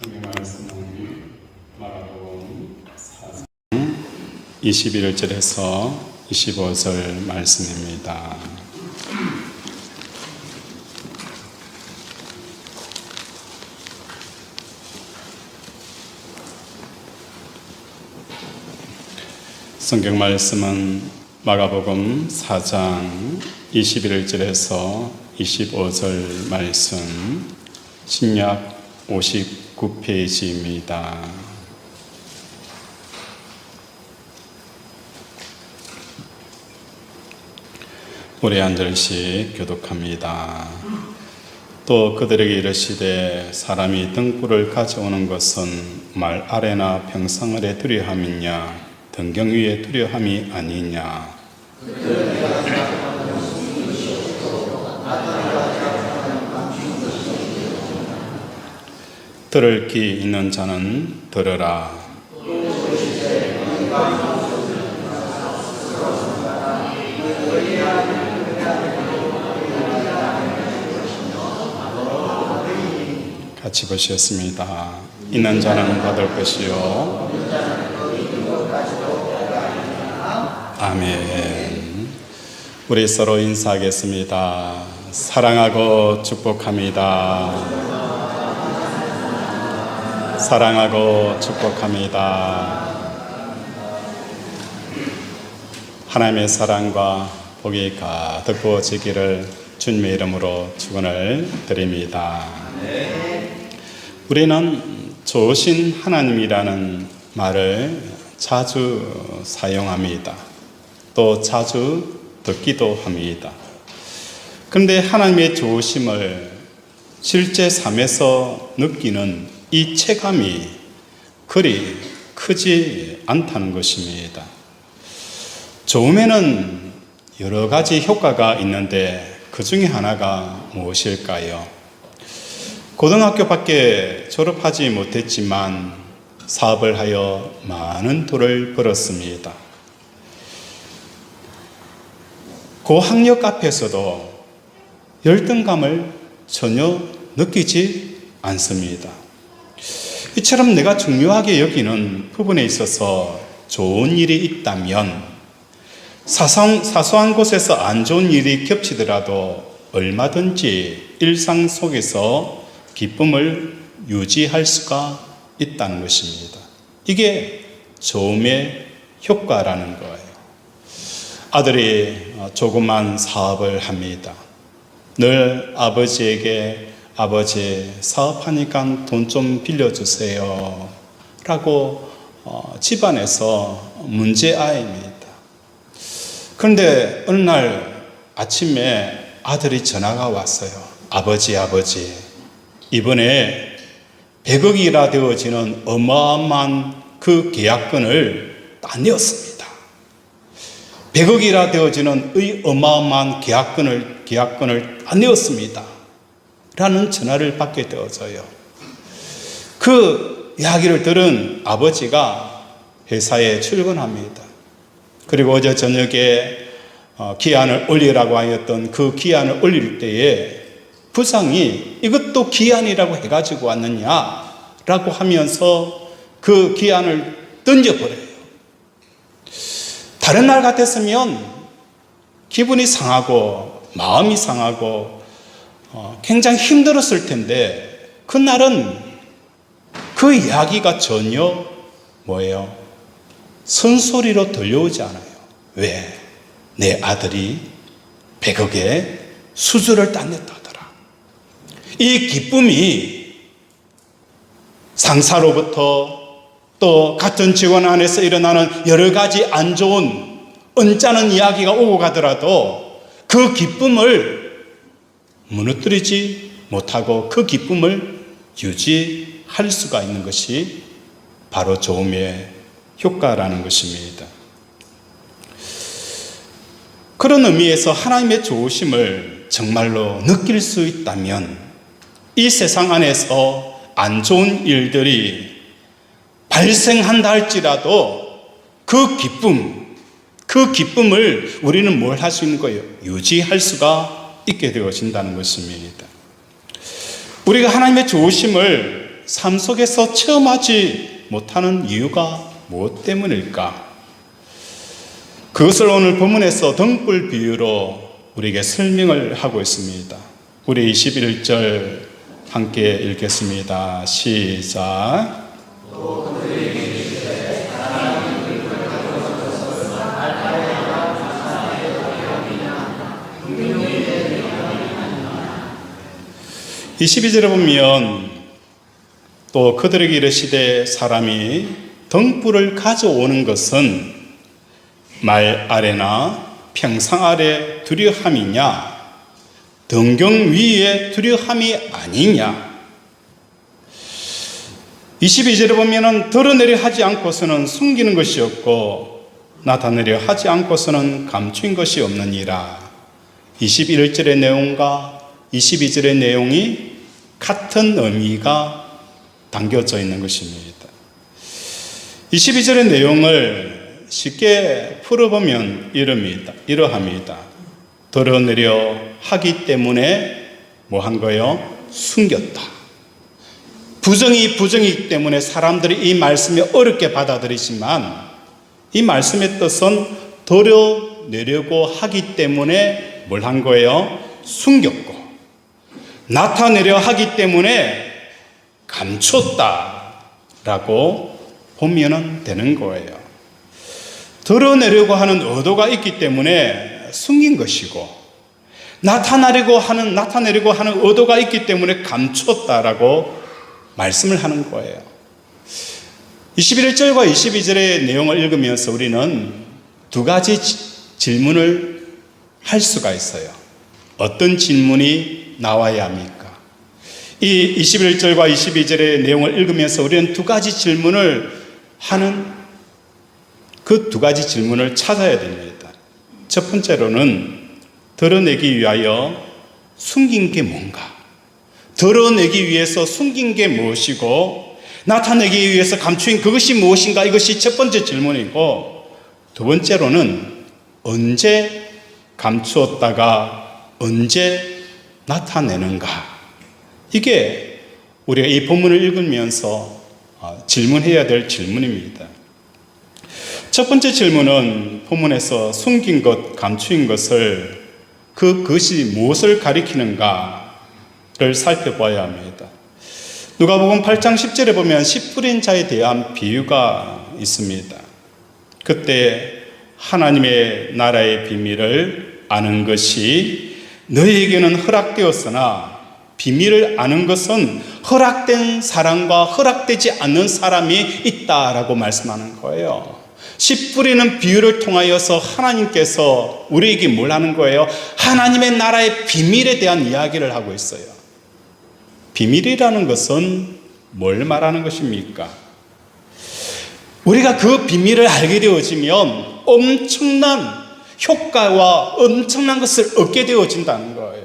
말씀은 마가복음 4장 21절에서 25절 말씀입니다. 성경 말씀은 마가복음 4장 21절에서 25절 말씀, 신약 59페이지입니다. 우리 한 절씩 교독합니다. 또 그들에게 이르시되 사람이 등불을 가져오는 것은 말 아래나 평상 아래 두려함이냐 등경 위에 두려함이 아니냐. 들을 귀 있는 자는 들으라. 같이 보시겠습니다. 있는 자는 받을 것이요. 아멘. 우리 서로 인사하겠습니다. 사랑하고 축복합니다. 사랑하고 축복합니다. 하나님의 사랑과 복이 가득 부어지기를 주님의 이름으로 축원을 드립니다. 우리는 좋으신 하나님이라는 말을 자주 사용합니다. 또 자주 듣기도 합니다. 그런데 하나님의 좋으심을 실제 삶에서 느끼는 이 체감이 그리 크지 않다는 것입니다. 좋음에는 여러 가지 효과가 있는데 그 중에 하나가 무엇일까요? 고등학교밖에 졸업하지 못했지만 사업을 하여 많은 돈을 벌었습니다. 고학력 앞에서도 열등감을 전혀 느끼지 않습니다. 이처럼 내가 중요하게 여기는 부분에 있어서 좋은 일이 있다면 사소한 곳에서 안 좋은 일이 겹치더라도 얼마든지 일상 속에서 기쁨을 유지할 수가 있다는 것입니다. 이게 좋음의 효과라는 거예요. 아들이 조그만 사업을 합니다. 늘 아버지에게 아버지 사업하니까 돈 좀 빌려주세요 라고 집안에서 문제아입니다. 그런데 어느 날 아침에 아들이 전화가 왔어요. 아버지 이번에 100억이라 되어지는 어마어마한 그 계약금을 따내었습니다. 100억이라 되어지는 의 어마어마한 계약금을 따내었습니다. 라는 전화를 받게 되어져요. 그 이야기를 들은 아버지가 회사에 출근합니다. 그리고 어제 저녁에 기한을 올리라고 하였던 그 기한을 올릴 때에 부장이 이것도 기한이라고 해가지고 왔느냐라고 하면서 그 기한을 던져버려요. 다른 날 같았으면 기분이 상하고 마음이 상하고 굉장히 힘들었을 텐데 그날은 그 이야기가 전혀 뭐예요? 선소리로 들려오지 않아요. 왜? 내 아들이 100억의 수주를 따냈다더라. 이 기쁨이 상사로부터 또 같은 직원 안에서 일어나는 여러 가지 안 좋은 언짢은 이야기가 오고 가더라도 그 기쁨을 무너뜨리지 못하고 그 기쁨을 유지할 수가 있는 것이 바로 좋음의 효과라는 것입니다. 그런 의미에서 하나님의 좋으심을 정말로 느낄 수 있다면 이 세상 안에서 안 좋은 일들이 발생한다 할지라도 그 기쁨을 우리는 뭘 할 수 있는 거예요? 유지할 수가 있게 되어진다는 것입니다. 우리가 하나님의 좋으심을 삶 속에서 체험하지 못하는 이유가 무엇 때문일까? 그것을 오늘 본문에서 등불 비유로 우리에게 설명을 하고 있습니다. 우리 21절 함께 읽겠습니다. 시작. 22절에 보면 또 그들에게 이르시되 사람이 등불을 가져오는 것은 말 아래나 평상 아래 두려함이냐 등경 위에 두려함이 아니냐. 22절에 보면 드러내려 하지 않고서는 숨기는 것이 없고 나타내려 하지 않고서는 감추인 것이 없느니라. 21절의 내용과 22절의 내용이 같은 의미가 담겨져 있는 것입니다. 22절의 내용을 쉽게 풀어보면 이러합니다. 드러내려 하기 때문에 뭐 한 거예요? 숨겼다. 부정이기 때문에 사람들이 이 말씀을 어렵게 받아들이지만 이 말씀의 뜻은 드러내려고 하기 때문에 뭘 한 거예요? 숨겼고 나타내려 하기 때문에 감췄다라고 보면 되는 거예요. 드러내려고 하는 의도가 있기 때문에 숨긴 것이고 나타내려고 하는 의도가 있기 때문에 감췄다라고 말씀을 하는 거예요. 21절과 22절의 내용을 읽으면서 우리는 두 가지 질문을 할 수가 있어요. 어떤 질문이 나와야 합니까? 이 21절과 22절의 내용을 읽으면서 우리는 두 가지 질문을 하는 그 두 가지 질문을 찾아야 됩니다. 첫 번째로는 드러내기 위하여 숨긴 게 뭔가? 드러내기 위해서 숨긴 게 무엇이고 나타내기 위해서 감추인 그것이 무엇인가? 이것이 첫 번째 질문이고 두 번째로는 언제 감추었다가 언제 나타내는가? 이게 우리가 이 본문을 읽으면서 질문해야 될 질문입니다. 첫 번째 질문은 본문에서 숨긴 것, 감추인 것을 그것이 무엇을 가리키는가를 살펴봐야 합니다. 누가복음 8장 10절에 보면 씨 뿌린 자에 대한 비유가 있습니다. 그때 하나님의 나라의 비밀을 아는 것이 너희에게는 허락되었으나 비밀을 아는 것은 허락된 사람과 허락되지 않는 사람이 있다라고 말씀하는 거예요. 씨 뿌리는 비유를 통하여서 하나님께서 우리에게 뭘 하는 거예요? 하나님의 나라의 비밀에 대한 이야기를 하고 있어요. 비밀이라는 것은 뭘 말하는 것입니까? 우리가 그 비밀을 알게 되어지면 엄청난 효과와 엄청난 것을 얻게 되어진다는 거예요.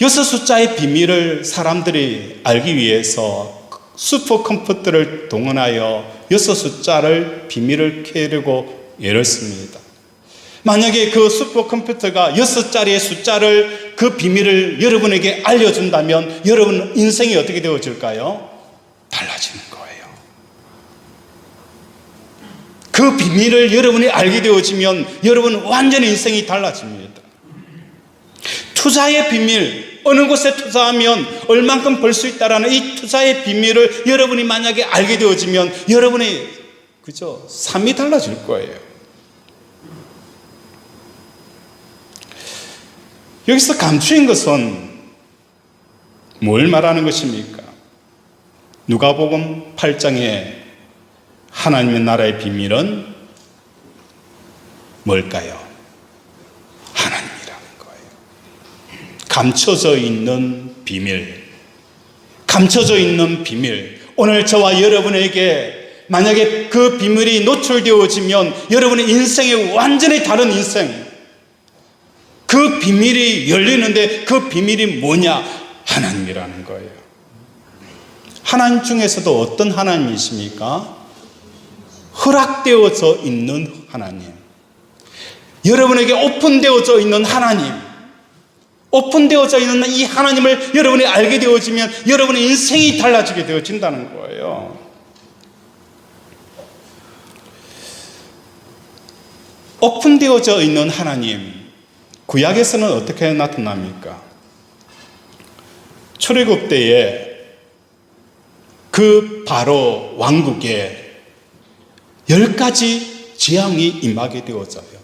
6 숫자의 비밀을 사람들이 알기 위해서 슈퍼컴퓨터를 동원하여 6 숫자를 비밀을 캐려고 열었습니다. 만약에 그 슈퍼컴퓨터가 6자리의 숫자를 그 비밀을 여러분에게 알려준다면 여러분 인생이 어떻게 되어질까요? 달라지는 거예요. 그 비밀을 여러분이 알게 되어지면 여러분 완전히 인생이 달라집니다. 투자의 비밀, 어느 곳에 투자하면 얼만큼 벌 수 있다라는 이 투자의 비밀을 여러분이 만약에 알게 되어지면 여러분의 삶이 달라질 거예요. 여기서 감추인 것은 뭘 말하는 것입니까? 누가복음 8장에 하나님의 나라의 비밀은 뭘까요? 하나님이라는 거예요. 감춰져 있는 비밀. 감춰져 있는 비밀. 오늘 저와 여러분에게 만약에 그 비밀이 노출되어지면 여러분의 인생이 완전히 다른 인생, 그 비밀이 열리는데 그 비밀이 뭐냐? 하나님이라는 거예요. 하나님 중에서도 어떤 하나님이십니까? 허락되어져 있는 하나님, 여러분에게 오픈되어져 있는 하나님, 오픈되어져 있는 이 하나님을 여러분이 알게 되어지면 여러분의 인생이 달라지게 되어진다는 거예요. 오픈되어져 있는 하나님, 구약에서는 어떻게 나타납니까? 출애굽 때에 그 바로 왕국에 10가지 재앙이 임하게 되어져요.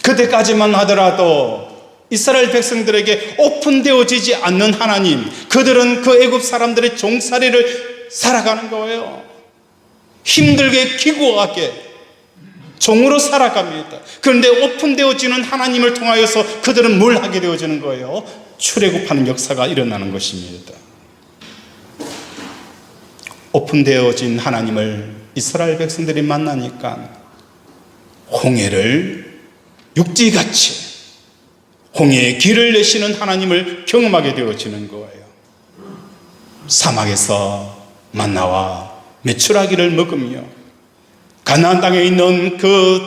그때까지만 하더라도 이스라엘 백성들에게 오픈되어지지 않는 하나님, 그들은 그 애굽 사람들의 종살이를 살아가는 거예요. 힘들게 기구하게 종으로 살아갑니다. 그런데 오픈되어지는 하나님을 통하여서 그들은 뭘 하게 되어지는 거예요? 출애굽하는 역사가 일어나는 것입니다. 오픈되어진 하나님을 이스라엘 백성들이 만나니까 홍해를 육지같이 홍해의 길을 내시는 하나님을 경험하게 되어지는 거예요. 사막에서 만나와 메추라기를 먹으며 가나안 땅에 있는 그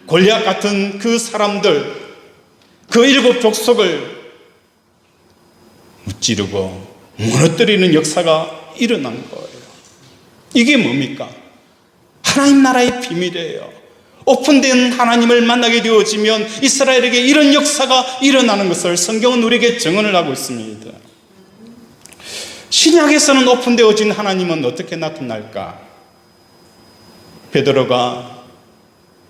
골리앗 같은 그 사람들, 그 7 족속을 무찌르고 무너뜨리는 역사가 일어난 거예요. 이게 뭡니까? 하나님 나라의 비밀이에요. 오픈된 하나님을 만나게 되어지면 이스라엘에게 이런 역사가 일어나는 것을 성경은 우리에게 증언을 하고 있습니다. 신약에서는 오픈되어진 하나님은 어떻게 나타날까? 베드로가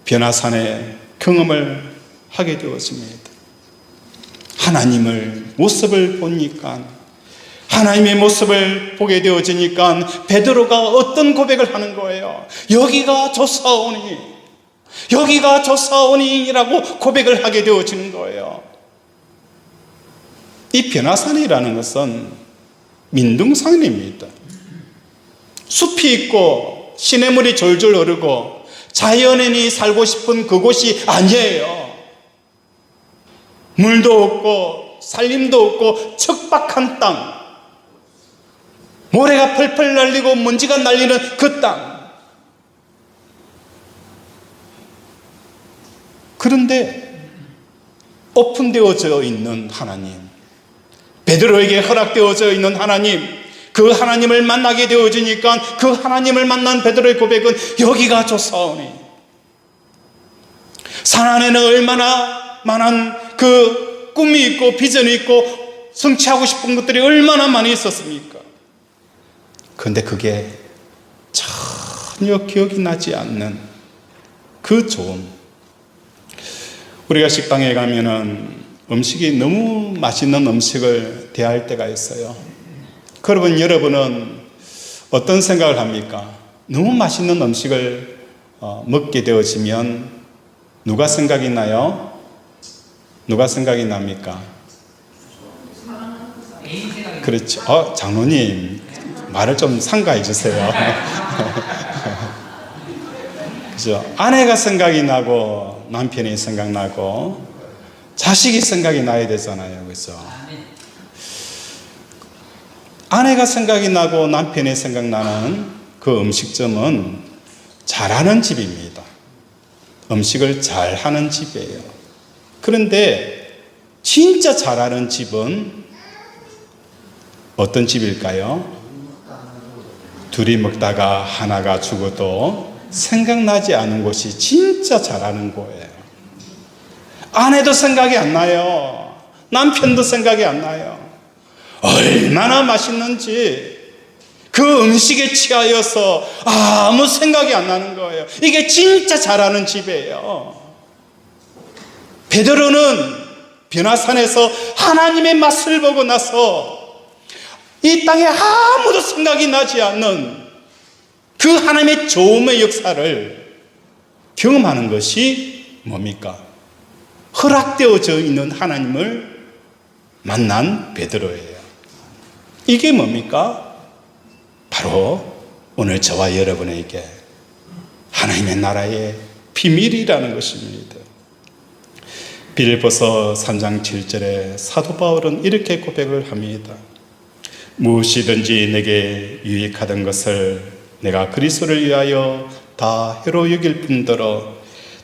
변화산에 경험을 하게 되었습니다. 하나님을 모습을 보니까, 하나님의 모습을 보게 되어지니까 베드로가 어떤 고백을 하는 거예요? 여기가 좋사오니, 여기가 좋사오니라고 고백을 하게 되어지는 거예요. 이 변화산이라는 것은 민둥산입니다. 숲이 있고 시냇물이 졸졸 흐르고 자연인이 살고 싶은 그곳이 아니에요. 물도 없고 살림도 없고 척박한 땅, 모래가 펄펄 날리고 먼지가 날리는 그 땅. 그런데 오픈되어져 있는 하나님, 베드로에게 허락되어져 있는 하나님, 그 하나님을 만나게 되어지니까 그 하나님을 만난 베드로의 고백은 여기가 좋사오니, 산 안에는 얼마나 많은 그 꿈이 있고 비전이 있고 성취하고 싶은 것들이 얼마나 많이 있었습니까? 그런데 그게 전혀 기억이 나지 않는 그 좋음. 우리가 식당에 가면은 음식이 너무 맛있는 음식을 대할 때가 있어요. 그러면 여러분은 어떤 생각을 합니까? 너무 맛있는 음식을 먹게 되어지면 누가 생각이 나요? 누가 생각이 납니까? 그렇죠. 장로님, 말을 좀 삼가해 주세요. 그죠? 아내가 생각이 나고 남편이 생각나고 자식이 생각이 나야 되잖아요. 그죠? 아내가 생각이 나고 남편이 생각나는 그 음식점은 잘하는 집입니다. 음식을 잘하는 집이에요. 그런데 진짜 잘하는 집은 어떤 집일까요? 둘이 먹다가 하나가 죽어도 생각나지 않은 곳이 진짜 잘하는 거예요. 아내도 생각이 안 나요. 남편도 생각이 안 나요. 얼마나 맛있는지 그 음식에 취하여서 아무 생각이 안 나는 거예요. 이게 진짜 잘하는 집이에요. 베드로는 변화산에서 하나님의 맛을 보고 나서 이 땅에 아무도 생각이 나지 않는 그 하나님의 좋음의 역사를 경험하는 것이 뭡니까? 허락되어져 있는 하나님을 만난 베드로예요. 이게 뭡니까? 바로 오늘 저와 여러분에게 하나님의 나라의 비밀이라는 것입니다. 빌립보서 3장 7절에 사도 바울은 이렇게 고백을 합니다. 무엇이든지 내게 유익하던 것을 내가 그리스도를 위하여 다 해로 여길 뿐더러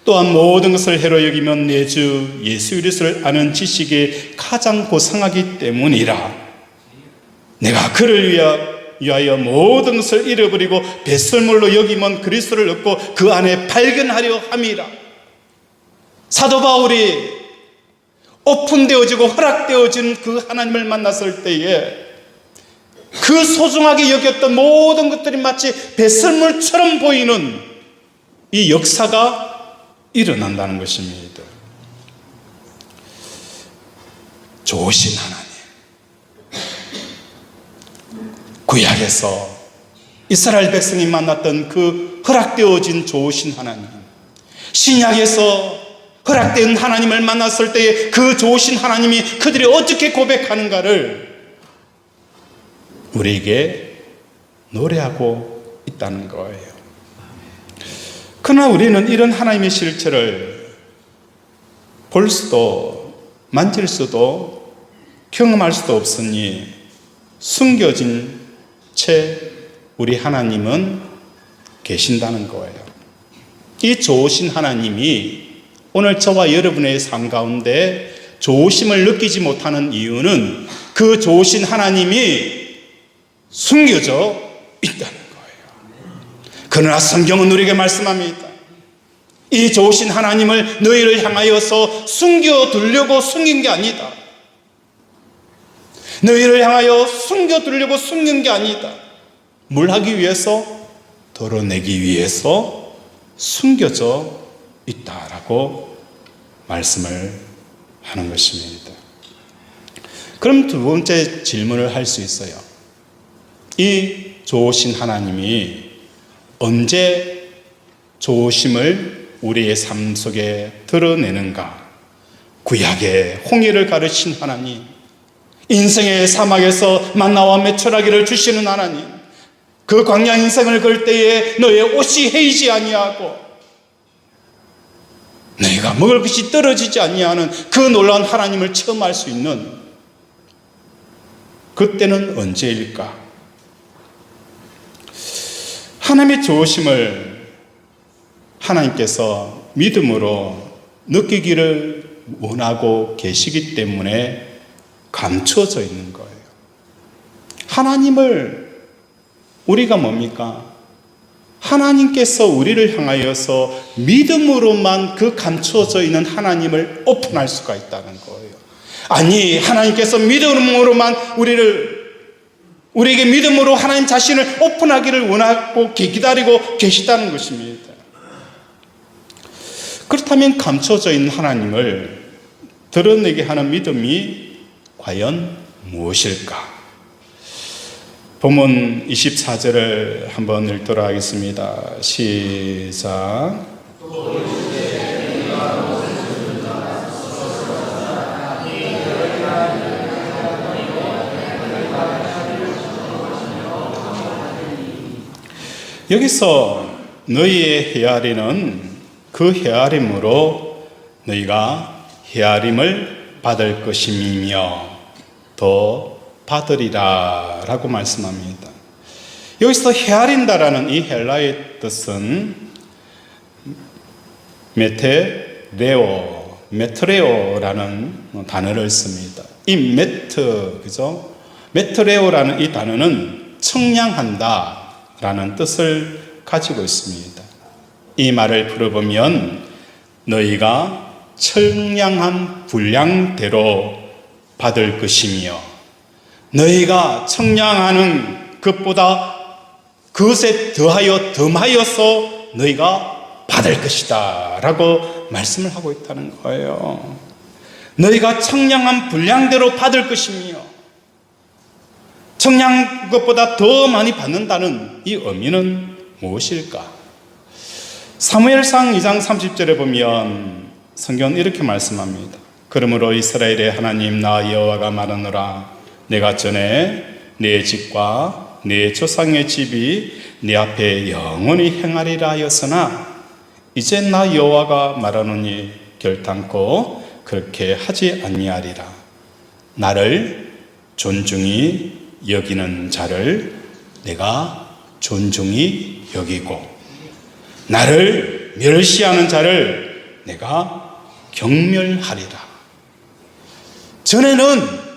또한 모든 것을 해로 여기면 내 주 예수 그리스도를 아는 지식이 가장 고상하기 때문이라. 내가 그를 위하여 모든 것을 잃어버리고 배설물로 여기면 그리스도를 얻고 그 안에 발견하려 함이라. 사도 바울이 오픈되어지고 허락되어진 그 하나님을 만났을 때에 그 소중하게 여겼던 모든 것들이 마치 배설물처럼 보이는 이 역사가 일어난다는 것입니다. 좋으신 하나님, 구약에서 이스라엘 백성이 만났던 그 허락되어진 좋으신 하나님, 신약에서 허락된 하나님을 만났을 때에 그 좋으신 하나님이 그들이 어떻게 고백하는가를 우리에게 노래하고 있다는 거예요. 그러나 우리는 이런 하나님의 실체를 볼 수도 만질 수도 경험할 수도 없으니 숨겨진 채 우리 하나님은 계신다는 거예요. 이 좋으신 하나님이 오늘 저와 여러분의 삶 가운데 좋으심을 느끼지 못하는 이유는 그 좋으신 하나님이 숨겨져 있다는 거예요. 그러나 성경은 우리에게 말씀합니다. 이 좋으신 하나님을 너희를 향하여서 숨겨두려고 숨긴 게 아니다. 너희를 향하여 숨겨두려고 숨긴 게 아니다. 뭘 하기 위해서? 드러내기 위해서 숨겨져 있다라고 말씀을 하는 것입니다. 그럼 두 번째 질문을 할 수 있어요. 이 좋으신 하나님이 언제 좋으심을 우리의 삶 속에 드러내는가? 구약의 홍해를 가르친 하나님, 인생의 사막에서 만나와 메추라기를 주시는 하나님, 그 광야 인생을 걸 때에 너의 옷이 헤이지 아니하고 너희가 먹을 것이 떨어지지 아니하는 그 놀라운 하나님을 체험할 수 있는 그때는 언제일까? 하나님의 좋으심을 하나님께서 믿음으로 느끼기를 원하고 계시기 때문에 감춰져 있는 거예요. 하나님을 우리가 뭡니까? 하나님께서 우리를 향하여서 믿음으로만 그 감춰져 있는 하나님을 오픈할 수가 있다는 거예요. 아니, 하나님께서 믿음으로만 우리에게 믿음으로 하나님 자신을 오픈하기를 원하고 기다리고 계시다는 것입니다. 그렇다면 감춰져 있는 하나님을 드러내게 하는 믿음이 과연 무엇일까? 본문 24절을 한번 읽도록 하겠습니다. 시작. 여기서 너희의 헤아리는 그 헤아림으로 너희가 헤아림을 받을 것임이며 더 받으리라 라고 말씀합니다. 여기서 헤아린다라는 이 헬라의 뜻은 메트레오라는 단어를 씁니다. 이 메트레오라는 이 단어는 청량한다 라는 뜻을 가지고 있습니다. 이 말을 풀어보면 너희가 청량한 분량대로 받을 것이며 너희가 청량하는 것보다 그것에 더하여서 너희가 받을 것이다 라고 말씀을 하고 있다는 거예요. 너희가 청량한 분량대로 받을 것이며 청량한 것보다 더 많이 받는다는 이 의미는 무엇일까? 사무엘상 2장 30절에 보면 성경은 이렇게 말씀합니다. 그러므로 이스라엘의 하나님 나 여호와가 말하노라. 내가 전에 내 집과 내 조상의 집이 내 앞에 영원히 행하리라 하였으나 이제 나 여호와가 말하노니 결단코 그렇게 하지 아니하리라. 나를 존중히 여기는 자를 내가 존중히 여기고 나를 멸시하는 자를 내가 경멸하리라. 전에는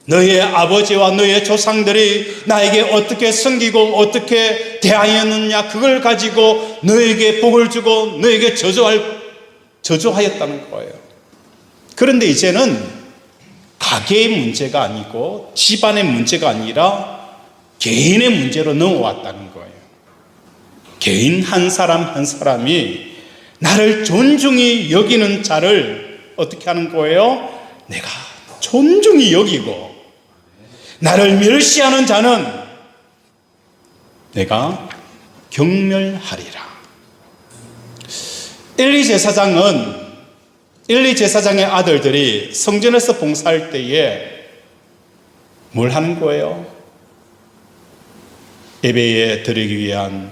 너의 아버지와 너의 조상들이 나에게 어떻게 섬기고 어떻게 대하였느냐, 그걸 가지고 너에게 복을 주고 너에게 저주하였다는 거예요. 그런데 이제는 가게의 문제가 아니고 집안의 문제가 아니라 개인의 문제로 넘어왔다는 거예요. 개인 한 사람 한 사람이 나를 존중히 여기는 자를 어떻게 하는 거예요? 내가 존중히 여기고, 나를 멸시하는 자는 내가 경멸하리라. 엘리 제사장의 아들들이 성전에서 봉사할 때에 뭘 하는 거예요? 예배에 드리기 위한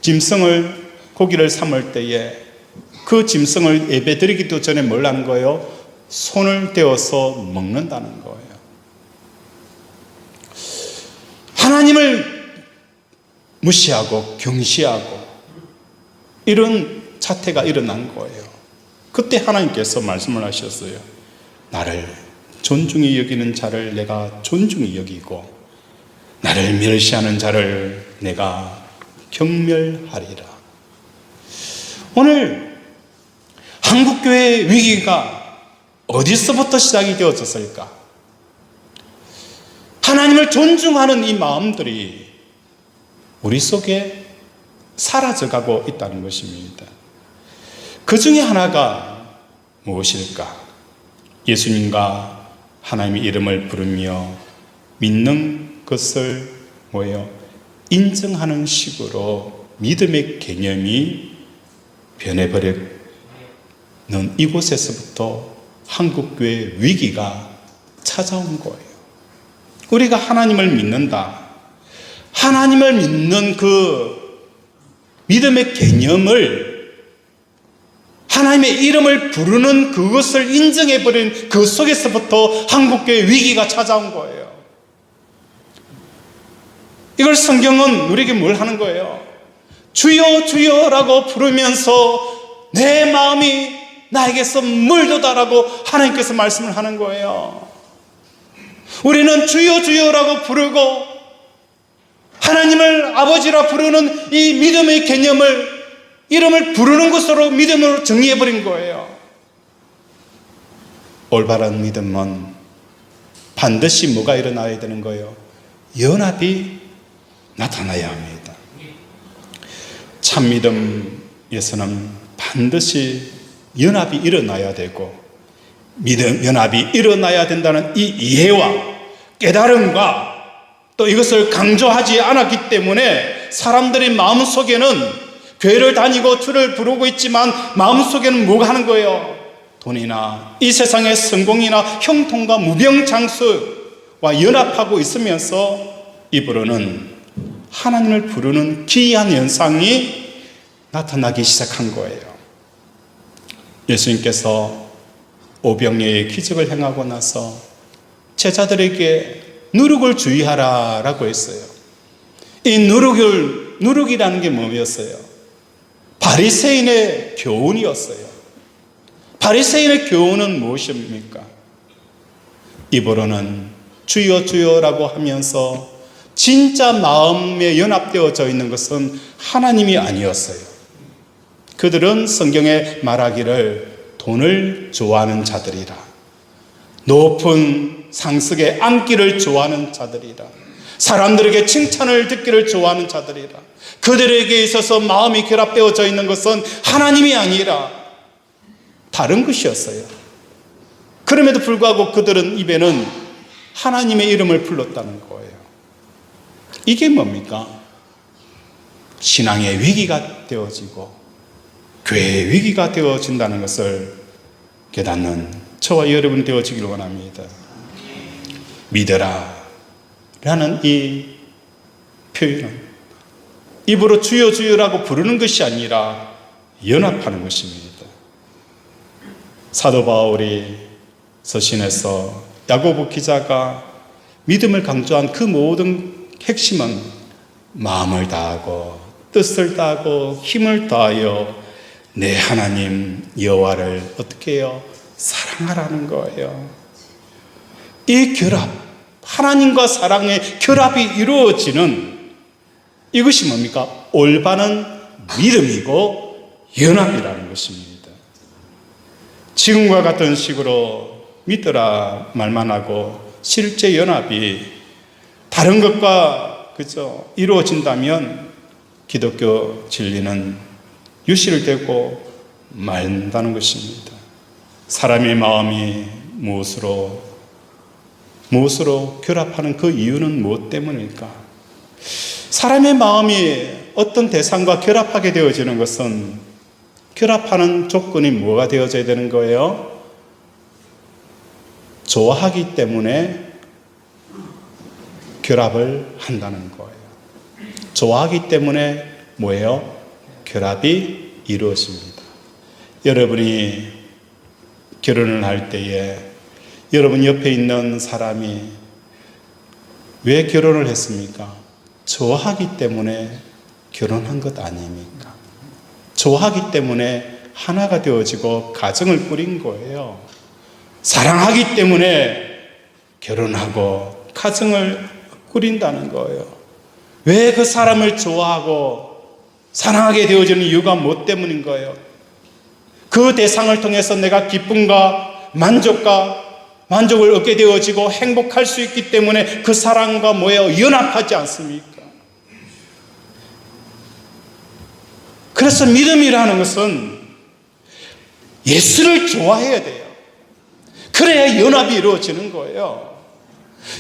짐승을, 고기를 삶을 때에 그 짐승을 예배 드리기도 전에 뭘 하는 거예요? 손을 대어서 먹는다는 거예요. 하나님을 무시하고 경시하고 이런 사태가 일어난 거예요. 그때 하나님께서 말씀을 하셨어요. 나를 존중히 여기는 자를 내가 존중히 여기고, 나를 멸시하는 자를 내가 경멸하리라. 오늘 한국교회의 위기가 어디서부터 시작이 되어졌을까? 하나님을 존중하는 이 마음들이 우리 속에 사라져가고 있다는 것입니다. 그 중에 하나가 무엇일까? 예수님과 하나님의 이름을 부르며 믿는 것을 인정하는 식으로 믿음의 개념이 변해버리는 이곳에서부터 한국교회의 위기가 찾아온 거예요. 우리가 하나님을 믿는다. 하나님을 믿는 그 믿음의 개념을, 하나님의 이름을 부르는 그것을 인정해버린 그 속에서부터 한국교회의 위기가 찾아온 거예요. 이걸 성경은 우리에게 뭘 하는 거예요? 주여 주여라고 부르면서 내 마음이 나에게서 물도다라고 하나님께서 말씀을 하는 거예요. 우리는 주여 주여라고 부르고 하나님을 아버지라 부르는 이 믿음의 개념을, 이름을 부르는 것으로 믿음으로 정리해버린 거예요. 올바른 믿음은 반드시 뭐가 일어나야 되는 거예요? 연합이 나타나야 합니다. 참 믿음에서는 반드시 연합이 일어나야 되고, 믿음 연합이 일어나야 된다는 이 이해와 깨달음과 또 이것을 강조하지 않았기 때문에 사람들의 마음속에는 교회를 다니고 주를 부르고 있지만 마음속에는 뭐가 하는 거예요? 돈이나 이 세상의 성공이나 형통과 무병장수와 연합하고 있으면서 입으로는 하나님을 부르는 기이한 현상이 나타나기 시작한 거예요. 예수님께서 오병이어의 기적을 행하고 나서 제자들에게 누룩을 주의하라라고 했어요. 이 누룩이라는 게 뭐였어요? 바리새인의 교훈이었어요. 바리새인의 교훈은 무엇입니까? 입으로는 주여 주여라고 하면서 진짜 마음에 연합되어져 있는 것은 하나님이 아니었어요. 그들은 성경에 말하기를 돈을 좋아하는 자들이라, 높은 상석에 앉기를 좋아하는 자들이라, 사람들에게 칭찬을 듣기를 좋아하는 자들이라, 그들에게 있어서 마음이 결합되어져 있는 것은 하나님이 아니라 다른 것이었어요. 그럼에도 불구하고 그들은 입에는 하나님의 이름을 불렀다는 거예요. 이게 뭡니까? 신앙의 위기가 되어지고 교회의 위기가 되어진다는 것을 깨닫는 저와 여러분이 되어지기를 원합니다. 믿어라 라는 이 표현은 입으로 주여 주여라고 부르는 것이 아니라 연합하는 것입니다. 사도 바울이 서신에서 야고보 기자가 믿음을 강조한 그 모든 핵심은 마음을 다하고 뜻을 다하고 힘을 다하여 내 하나님 여호와를 어떻게 해요? 사랑하라는 거예요. 이 결합, 하나님과 사랑의 결합이 이루어지는 이것이 뭡니까? 올바른 믿음이고 연합이라는 것입니다. 지금과 같은 식으로 믿으라 말만 하고 실제 연합이 다른 것과 그죠 이루어진다면 기독교 진리는 유실되고 말다는 것입니다. 사람의 마음이 무엇으로 결합하는 그 이유는 무엇 때문일까? 사람의 마음이 어떤 대상과 결합하게 되어지는 것은 결합하는 조건이 뭐가 되어져야 되는 거예요? 좋아하기 때문에 결합을 한다는 거예요. 좋아하기 때문에 뭐예요? 결합이 이루어집니다. 여러분이 결혼을 할 때에 여러분 옆에 있는 사람이 왜 결혼을 했습니까? 좋아하기 때문에 결혼한 것 아닙니까? 좋아하기 때문에 하나가 되어지고 가정을 꾸린 거예요. 사랑하기 때문에 결혼하고 가정을 꾸린다는 거예요. 왜 그 사람을 좋아하고 사랑하게 되어지는 이유가 뭐 때문인 거예요? 그 대상을 통해서 내가 기쁨과 만족을 얻게 되어지고 행복할 수 있기 때문에 그 사랑과 뭐예요? 연합하지 않습니까? 그래서 믿음이라는 것은 예수를 좋아해야 돼요. 그래야 연합이 이루어지는 거예요.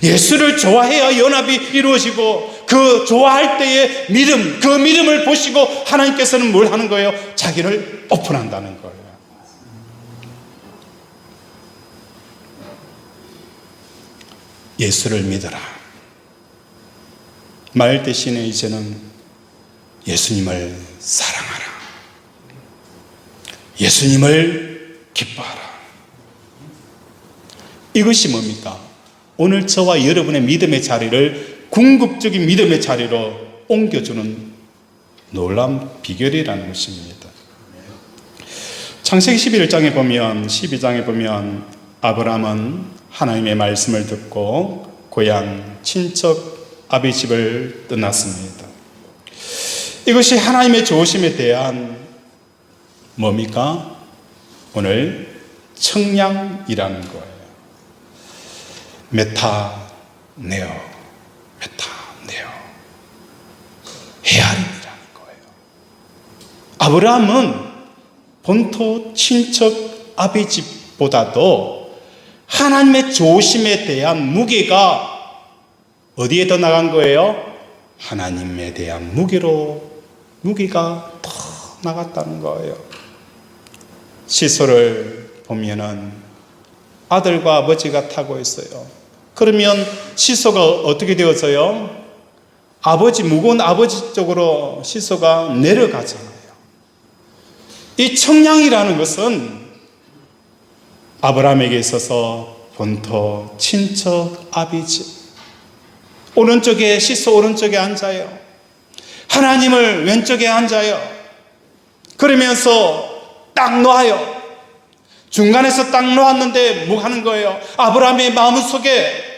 예수를 좋아해야 연합이 이루어지고 그 좋아할 때의 믿음, 그 믿음을 보시고 하나님께서는 뭘 하는 거예요? 자기를 오픈한다는 거예요. 예수를 믿어라. 말 대신에 이제는 예수님을 사랑하라. 예수님을 기뻐하라. 이것이 뭡니까? 오늘 저와 여러분의 믿음의 자리를 궁극적인 믿음의 자리로 옮겨주는 놀라운 비결이라는 것입니다. 창세기 11장에 보면 12장에 보면 아브라함은 하나님의 말씀을 듣고 고향 친척 아비 집을 떠났습니다. 이것이 하나님의 좋으심에 대한 뭡니까? 오늘 청량이라는 거예요. 메타네오 헤아림이라는 거예요. 아브라함은 본토 친척 아비 집보다도 하나님의 좋으심에 대한 무게가 어디에 더 나간 거예요? 하나님에 대한 무게가 더 나갔다는 거예요. 시소를 보면은 아들과 아버지가 타고 있어요. 그러면 시소가 어떻게 되었어요? 무거운 아버지 쪽으로 시소가 내려가잖아요. 이 청량이라는 것은 아브라함에게 있어서 본토 친척 아비 집, 오른쪽에 시소 오른쪽에 앉아요. 하나님을 왼쪽에 앉아요. 그러면서 딱 놔요. 중간에서 딱 놓았는데 뭐 하는 거예요? 아브라함의 마음속에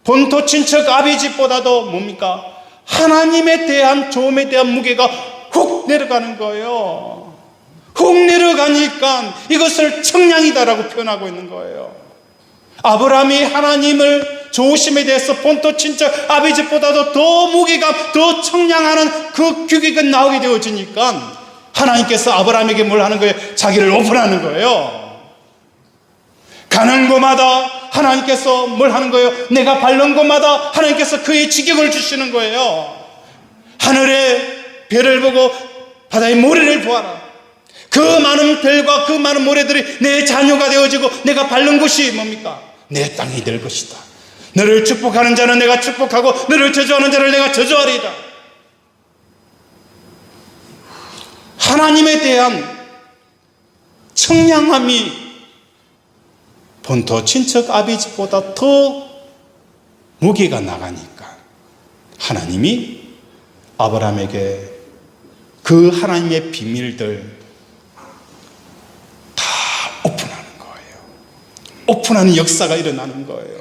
본토 친척 아비 집보다도 뭡니까? 하나님에 대한 좋음에 대한 무게가 훅 내려가는 거예요. 훅 내려가니까 이것을 청량이다라고 표현하고 있는 거예요. 아브라함이 하나님을 좋으심에 대해서 본토 친척 아비 집보다도 더 무게가 더 청량하는 그 규격이 나오게 되어지니까 하나님께서 아브라함에게 뭘 하는 거예요? 자기를 오픈하는 거예요. 가는 곳마다 하나님께서 뭘 하는 거예요? 내가 밟는 곳마다 하나님께서 그의 지경을 주시는 거예요. 하늘의 별을 보고 바다의 모래를 보아라. 그 많은 별과 그 많은 모래들이 내 자녀가 되어지고 내가 밟는 곳이 뭡니까? 내 땅이 될 것이다. 너를 축복하는 자는 내가 축복하고 너를 저주하는 자를 내가 저주하리이다. 하나님에 대한 청량함이 본토 친척 아비 집보다 더 무게가 나가니까 하나님이 아브라함에게 그 하나님의 비밀들, 오픈하는 역사가 일어나는 거예요.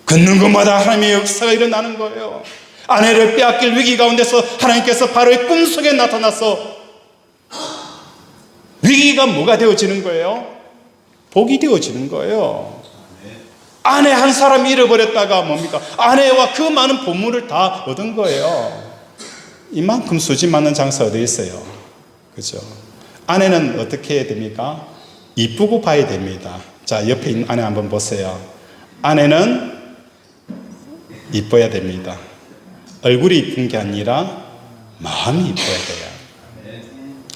걷는 곳마다 하나님의 역사가 일어나는 거예요. 아내를 빼앗길 위기 가운데서 하나님께서 바로의 꿈속에 나타나서 위기가 뭐가 되어지는 거예요? 복이 되어지는 거예요. 아내 한 사람 잃어버렸다가 뭡니까? 아내와 그 많은 보물을 다 얻은 거예요. 이만큼 수지 맞는 장사 어디 있어요? 그죠? 아내는 어떻게 해야 됩니까? 이쁘고 봐야 됩니다. 자, 옆에 있는 아내 한번 보세요. 아내는 이뻐야 됩니다. 얼굴이 이쁜 게 아니라 마음이 이뻐야 돼요.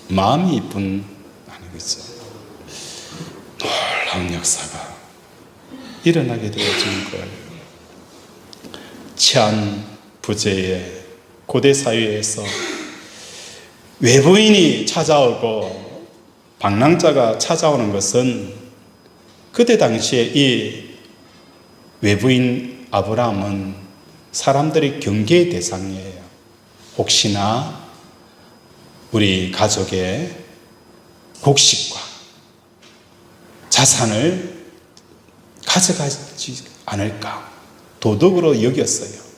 마음이 이쁜 하는 거죠. 놀라운 역사가 일어나게 되어지는 거예요. 치안 부재의 고대 사회에서 외부인이 찾아오고 방랑자가 찾아오는 것은 그때 당시에 이 외부인 아브라함은 사람들의 경계의 대상이에요. 혹시나 우리 가족의 곡식과 자산을 가져가지 않을까 도덕으로 여겼어요.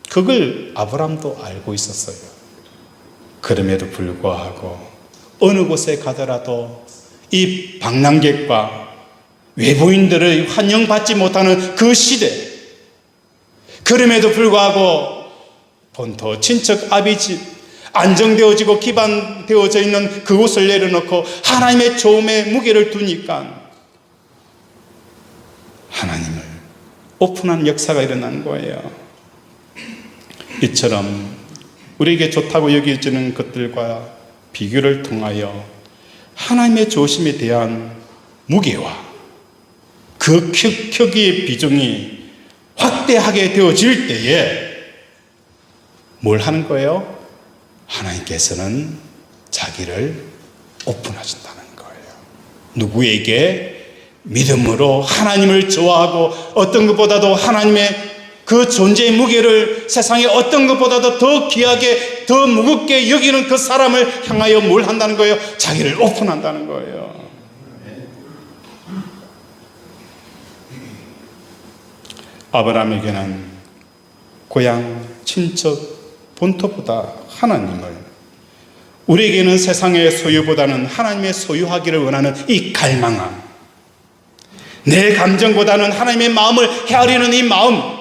그걸 아브라함도 알고 있었어요. 그럼에도 불구하고 어느 곳에 가더라도 이 방랑객과 외부인들의 환영받지 못하는 그 시대, 그럼에도 불구하고 본토 친척 아비집 안정되어지고 기반되어져 있는 그곳을 내려놓고 하나님의 조음에 무게를 두니까 하나님을 오픈한 역사가 일어난 거예요. 이처럼 우리에게 좋다고 여겨지는 것들과 비교를 통하여 하나님의 조심에 대한 무게와 그 크기의 비중이 확대하게 되어질 때에 뭘 하는 거예요? 하나님께서는 자기를 오픈하신다는 거예요. 누구에게? 믿음으로 하나님을 좋아하고 어떤 것보다도 하나님의 그 존재의 무게를 세상에 어떤 것보다도 더 귀하게 더 무겁게 여기는 그 사람을 향하여 뭘 한다는 거예요? 자기를 오픈한다는 거예요. 아브라함에게는 고향, 친척, 본토보다 하나님을, 우리에게는 세상의 소유보다는 하나님의 소유하기를 원하는 이 갈망함, 내 감정보다는 하나님의 마음을 헤아리는 이 마음,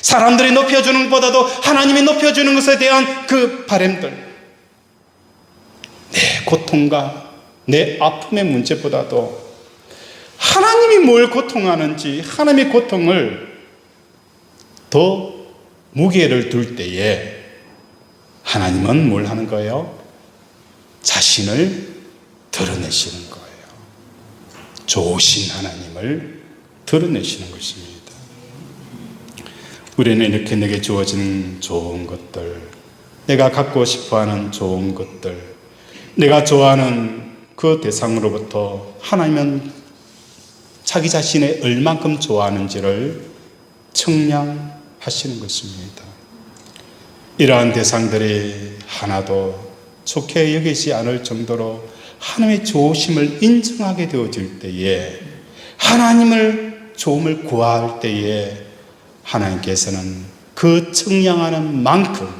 사람들이 높여주는 것보다도 하나님이 높여주는 것에 대한 그 바람들, 내 고통과 내 아픔의 문제보다도 하나님이 뭘 고통하는지 하나님의 고통을 더 무게를 둘 때에 하나님은 뭘 하는 거예요? 자신을 드러내시는 거예요. 좋으신 하나님을 드러내시는 것입니다. 우리는 이렇게 내게 주어지는 좋은 것들, 내가 갖고 싶어하는 좋은 것들, 내가 좋아하는 그 대상으로부터 하나님은 자기 자신의 얼만큼 좋아하는지를 측량하시는 것입니다. 이러한 대상들이 하나도 좋게 여기지 않을 정도로 하나님의 좋으심을 인정하게 되어질 때에, 하나님을 좋음을 구할 때에 하나님께서는 그 측량하는 만큼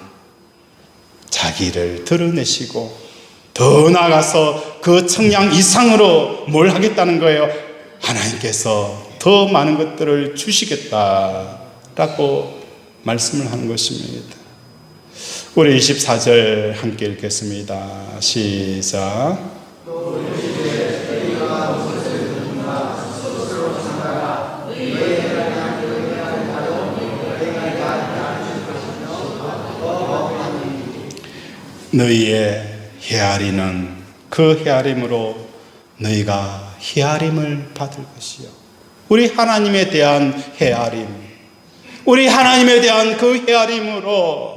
자기를 드러내시고 더 나아가서 그 측량 이상으로 뭘 하겠다는 거예요? 하나님께서 더 많은 것들을 주시겠다라고 말씀을 하는 것입니다. 우리 24절 함께 읽겠습니다. 시작. 너희의 헤아리는 그 헤아림으로 너희가 헤아림을 받을 것이요. 우리 하나님에 대한 헤아림, 우리 하나님에 대한 그 헤아림으로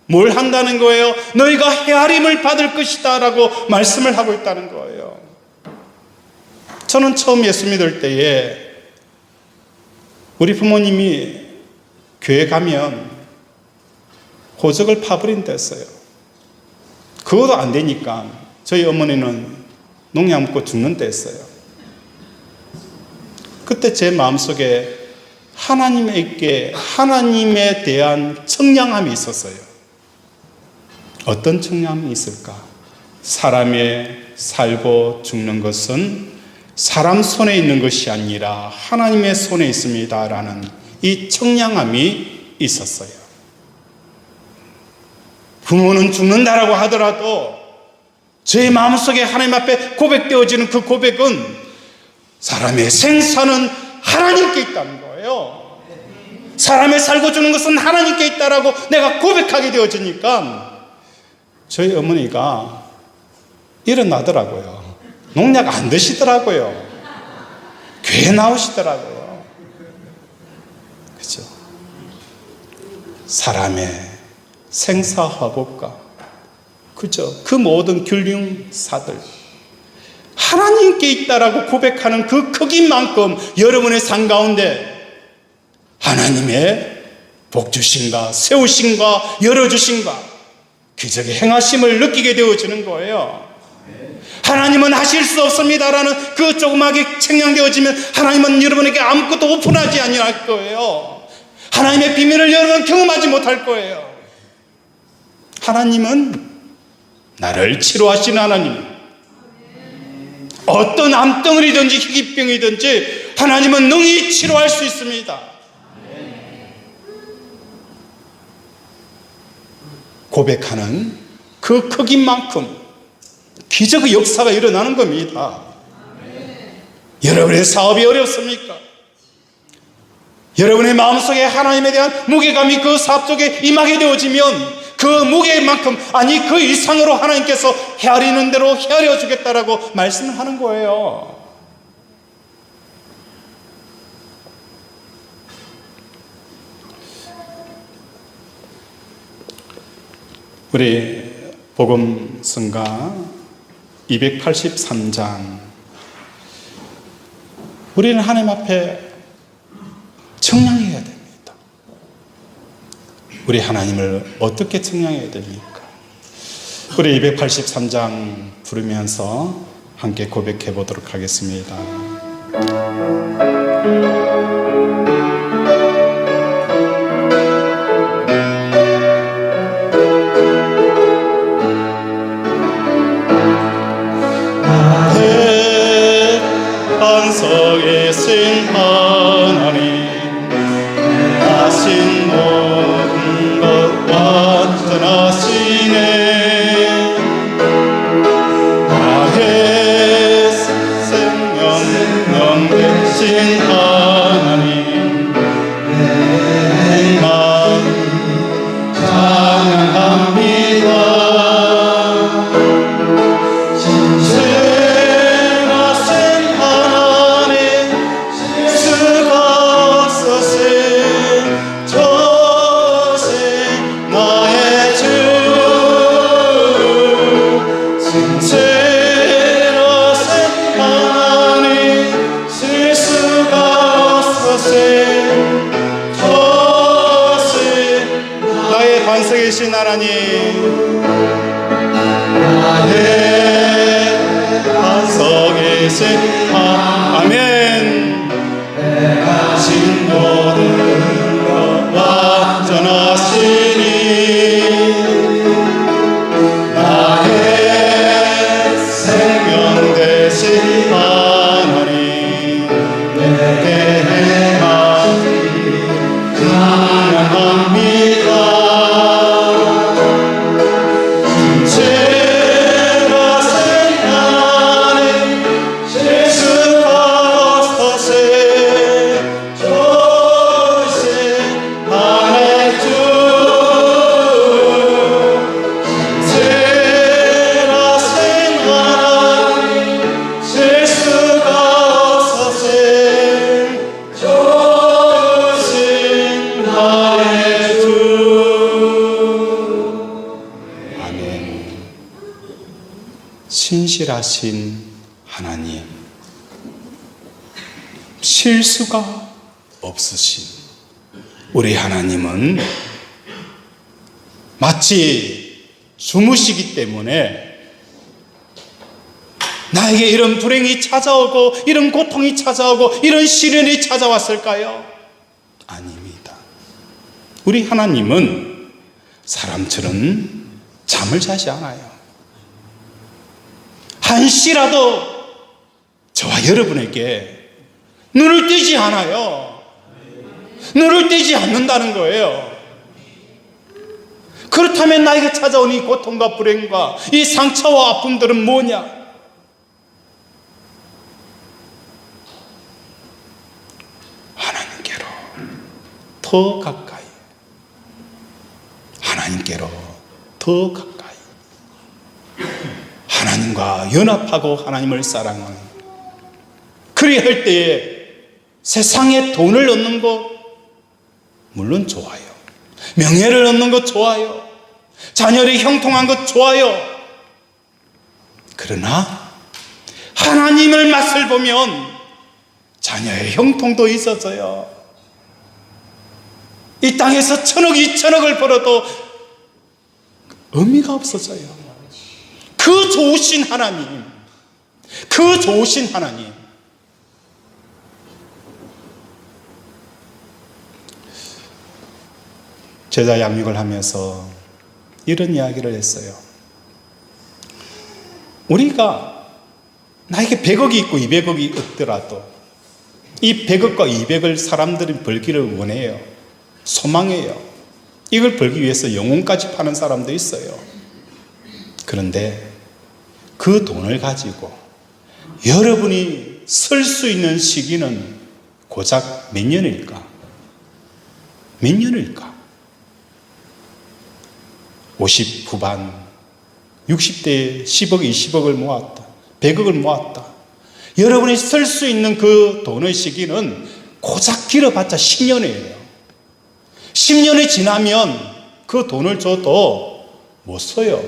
뭘 한다는 거예요? 너희가 헤아림을 받을 것이다 라고 말씀을 하고 있다는 거예요. 저는 처음 예수 믿을 때에 우리 부모님이 교회 가면 호적을 파버린다 했어요. 그것도 안 되니까 저희 어머니는 농약 먹고 죽는다 했어요. 그때 제 마음속에 하나님에 대한 청량함이 있었어요. 어떤 청량함이 있을까? 사람이 살고 죽는 것은 사람 손에 있는 것이 아니라 하나님의 손에 있습니다 라는 이 청량함이 있었어요. 부모는 죽는다라고 하더라도 제 마음속에 하나님 앞에 고백되어지는 그 고백은 사람의 생사는 하나님께 있다는 거예요. 사람의 살고 죽는 것은 하나님께 있다라고 내가 고백하게 되어지니까 저희 어머니가 일어나더라고요. 농약 안 드시더라고요. 교회 나오시더라고요. 그죠? 사람의 생사화복과 그죠? 그 모든 균융사들 하나님께 있다라고 고백하는 그 크기만큼 여러분의 삶 가운데 하나님의 복주심과 세우심과 열어주심과 기적의 행하심을 느끼게 되어지는 거예요. 하나님은 하실 수 없습니다라는 그 조그맣게 책량되어지면 하나님은 여러분에게 아무것도 오픈하지 아니할 거예요. 하나님의 비밀을 여러분 경험하지 못할 거예요. 하나님은 나를 치료하시는 하나님, 어떤 암덩어리든지 희귀병이든지 하나님은 능히 치료할 수 있습니다. 고백하는 그 크기만큼 기적의 역사가 일어나는 겁니다. 여러분의 사업이 어렵습니까? 여러분의 마음속에 하나님에 대한 무게감이 그 사업 속에 임하게 되어지면 그 무게만큼 아니 그 이상으로 하나님께서 헤아리는 대로 헤아려 주겠다라고 말씀을 하는 거예요. 우리 복음성가 283장, 우리는 하나님 앞에 청량해야 됩니다. 우리 하나님을 어떻게 청량해야 됩니까? 우리 283장 부르면서 함께 고백해 보도록 하겠습니다. 반석에 쓴 하나님, 하신 모든 것 완전하시네. 나의 생명 되신 하나님, 내 마음 찬양합니다. 반석이신 하나님, 나의 반석이신 아멘. 하신 모든 것 완전하시니 나의 생명 되신 하나님, 내게 행하신 찬양합니다. 신실하신 하나님, 실수가 없으신 우리 하나님은 마치 주무시기 때문에 나에게 이런 불행이 찾아오고 이런 고통이 찾아오고 이런 시련이 찾아왔을까요? 아닙니다. 우리 하나님은 사람처럼 잠을 자지 않아요. 한시라도 저와 여러분에게 눈을 떼지 않아요. 눈을 떼지 않는다는 거예요. 그렇다면 나에게 찾아온 이 고통과 불행과 이 상처와 아픔들은 뭐냐? 하나님께로 더 가까이, 하나님께로 더 가까이, 하나님과 연합하고 하나님을 사랑하는, 그리할 때에 세상에 돈을 얻는 것 물론 좋아요. 명예를 얻는 것 좋아요. 자녀를 형통한 것 좋아요. 그러나 하나님을 맛을 보면 자녀의 형통도 있어져요. 이 땅에서 1,000억, 2,000억을 벌어도 의미가 없어져요. 그 좋으신 하나님, 그 좋으신 하나님. 제자 양육을 하면서 이런 이야기를 했어요. 우리가 나에게 100억이 있고 200억이 없더라도 이 100억과 200을 사람들이 벌기를 원해요. 소망해요. 이걸 벌기 위해서 영혼까지 파는 사람도 있어요. 그런데 그 돈을 가지고 여러분이 설 수 있는 시기는 고작 몇 년일까? 몇 년일까? 50 후반, 60대에 10억, 20억을 모았다. 100억을 모았다. 여러분이 쓸 수 있는 그 돈의 시기는 고작 길어봤자 10년이에요. 10년이 지나면 그 돈을 줘도 못 써요.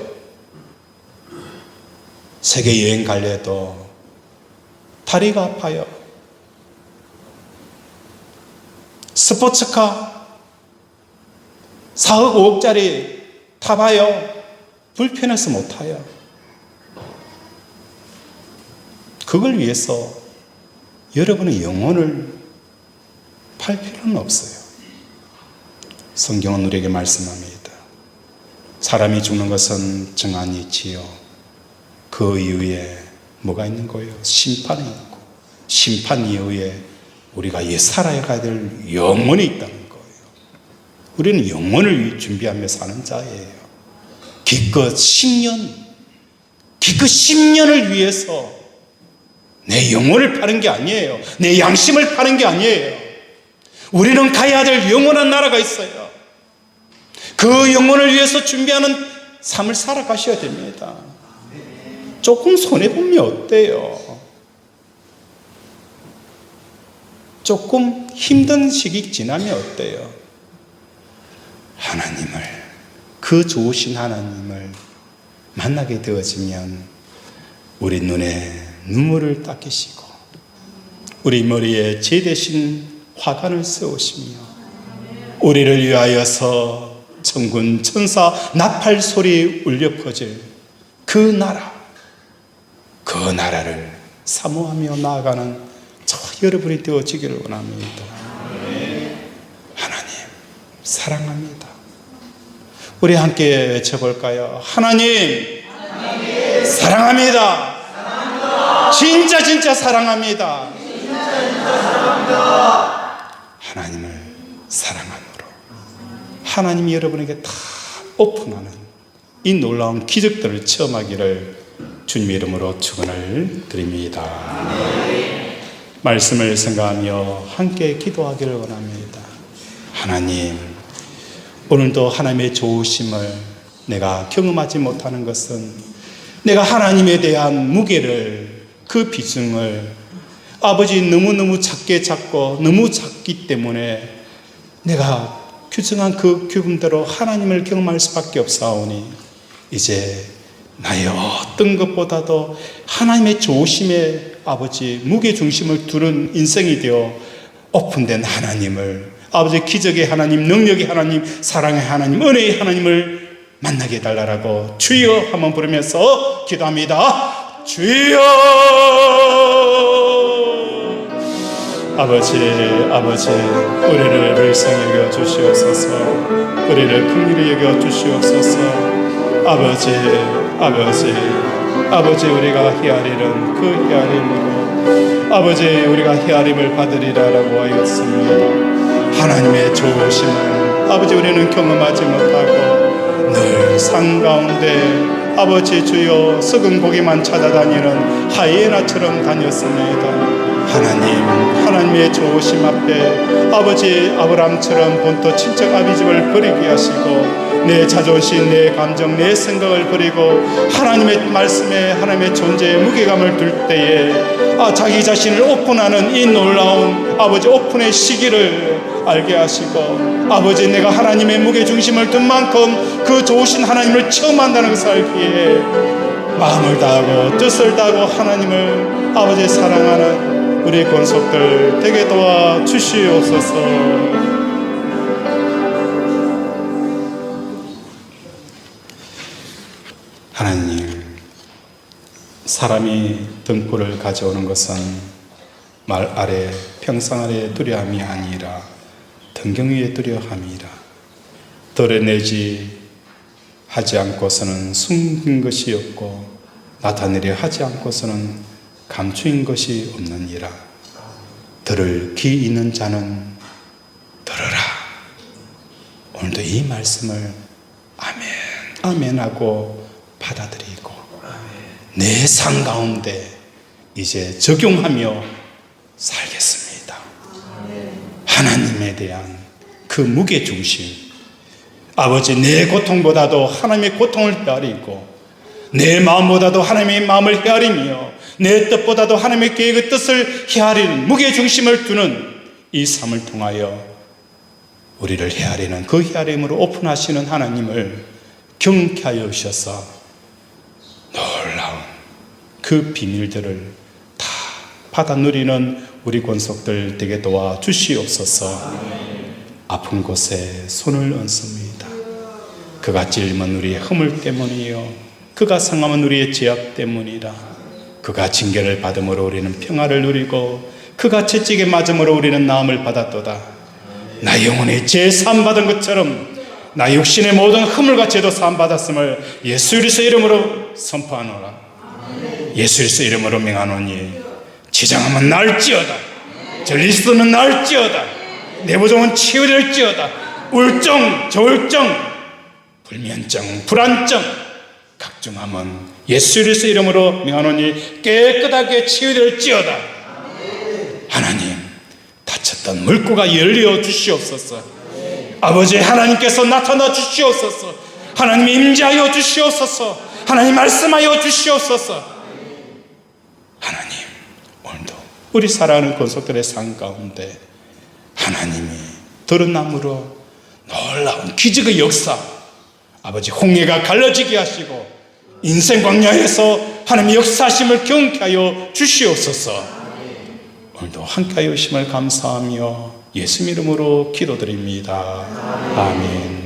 세계 여행 갈래도 다리가 아파요. 스포츠카 4억, 5억짜리 타봐요. 불편해서 못 타요. 그걸 위해서 여러분의 영혼을 팔 필요는 없어요. 성경은 우리에게 말씀합니다. 사람이 죽는 것은 정한이 있지요. 그 이후에 뭐가 있는 거예요? 심판이 있고, 심판 이후에 우리가 살아가야 될 영혼이 있다는 거예요. 우리는 영혼을 준비하며 사는 자예요. 기껏 10년을 위해서 내 영혼을 파는 게 아니에요. 내 양심을 파는 게 아니에요. 우리는 가야 될 영원한 나라가 있어요. 그 영혼을 위해서 준비하는 삶을 살아가셔야 됩니다. 조금 손해보면 어때요? 조금 힘든 시기 지나면 어때요? 하나님을, 그 좋으신 하나님을 만나게 되어지면 우리 눈에 눈물을 닦으시고 우리 머리에 제 대신 화관을 세우시며 우리를 위하여서 천군 천사 나팔 소리 울려 퍼질 그 나라, 그 나라를 사모하며 나아가는 저와 여러분이 되어지기를 원합니다. 하나님 사랑합니다. 우리 함께 외쳐볼까요? 하나님, 사랑합니다. 진짜 사랑합니다. 하나님을 사랑함으로 하나님이 여러분에게 다 오픈하는 이 놀라운 기적들을 체험하기를 주님의 이름으로 축원을 드립니다. 말씀을 생각하며 함께 기도하기를 원합니다. 하나님, 오늘도 하나님의 좋으심을 내가 경험하지 못하는 것은 내가 하나님에 대한 무게를, 그 비중을 아버지 너무너무 작게 잡고 너무 작기 때문에 내가 규정한 그 규범대로 하나님을 경험할 수밖에 없사오니 이제 나의 어떤 것보다도 하나님의 좋으심에 아버지 무게중심을 두는 인생이 되어 오픈된 하나님을, 아버지 기적의 하나님, 능력의 하나님, 사랑의 하나님, 은혜의 하나님을 만나게 해달라고 주여 한번 부르면서 기도합니다. 주여. 아버지, 우리를 불쌍히 여겨 주시옵소서. 우리를 긍휼히 여겨 주시옵소서. 아버지, 우리가 헤아리는 그 헤아림으로 아버지, 우리가 헤아림을 받으리라라고 하였습니다. 하나님의 좋으심을 아버지 우리는 경험하지 못하고 늘 산 가운데 아버지 주여 썩은 고기만 찾아다니는 하이에나처럼 다녔습니다. 하나님의 좋으심 앞에 아버지 아브라함처럼 본토 친척 아비집을 버리게 하시고 내 자존심, 내 감정, 내 생각을 버리고 하나님의 말씀에 하나님의 존재에 무게감을 둘 때에 자기 자신을 오픈하는 이 놀라운 아버지 오픈의 시기를 알게 하시고 아버지 내가 하나님의 무게중심을 둔 만큼 그 좋으신 하나님을 처음 만나는 것을 알기에 마음을 다하고 뜻을 다하고 하나님을 아버지 사랑하는 우리 권속들 되게 도와 주시옵소서. 하나님, 사람이 등불을 가져오는 것은 말 아래 평상 아래 두려움이 아니라 등경 위에 두려움이라. 드러내지 하지 않고서는 숨긴 것이 없고 나타내려 하지 않고서는 감추인 것이 없느니라. 들을 귀 있는 자는 들으라. 오늘도 이 말씀을 아멘 하고 받아들이고 내 삶 가운데 이제 적용하며 살겠습니다. 하나님에 대한 그 무게중심, 아버지 내 고통보다도 하나님의 고통을 헤아리고 내 마음보다도 하나님의 마음을 헤아리며 내 뜻보다도 하나님의 계획의 뜻을 헤아리는 무게중심을 두는 이 삶을 통하여 우리를 헤아리는 그 헤아림으로 오픈하시는 하나님을 경쾌하여 주셔서 놀라운 그 비밀들을 다 받아 누리는 우리 권속들 되게 도와 주시옵소서. 아픈 곳에 손을 얹습니다. 그가 찔림은 우리의 허물 때문이요 그가 상함은 우리의 죄악 때문이라. 그가 징계를 받음으로 우리는 평화를 누리고 그가 채찍에 맞음으로 우리는 나음을 받았도다. 나 영혼의 죄 사함 받은 것처럼 나 육신의 모든 허물과 죄도 사함 받았음을 예수 그리스도 이름으로 선포하노라. 예수 그리스도 이름으로 명하노니 지장하면 날지어다. 전리스도는 날지어다. 내부종은 치유될지어다. 우울증, 저울증, 불면증, 불안증 각중함은 예수 그리스도 이름으로 명하노니 깨끗하게 치유될지어다. 하나님, 닫혔던 물고가 열려 주시옵소서. 아버지 하나님께서 나타나 주시옵소서. 하나님 임재하여 주시옵소서. 하나님 말씀하여 주시옵소서. 하나님, 오늘도 우리 사랑하는 권속들의 삶 가운데 하나님이 드러남으로 놀라운 기적의 역사, 아버지 홍해가 갈라지게 하시고 인생 광야에서 하나님의 역사하심을 경쾌하여 주시옵소서. 오늘도 함께하여 주심을 감사하며 예수 이름으로 기도드립니다. 아멘.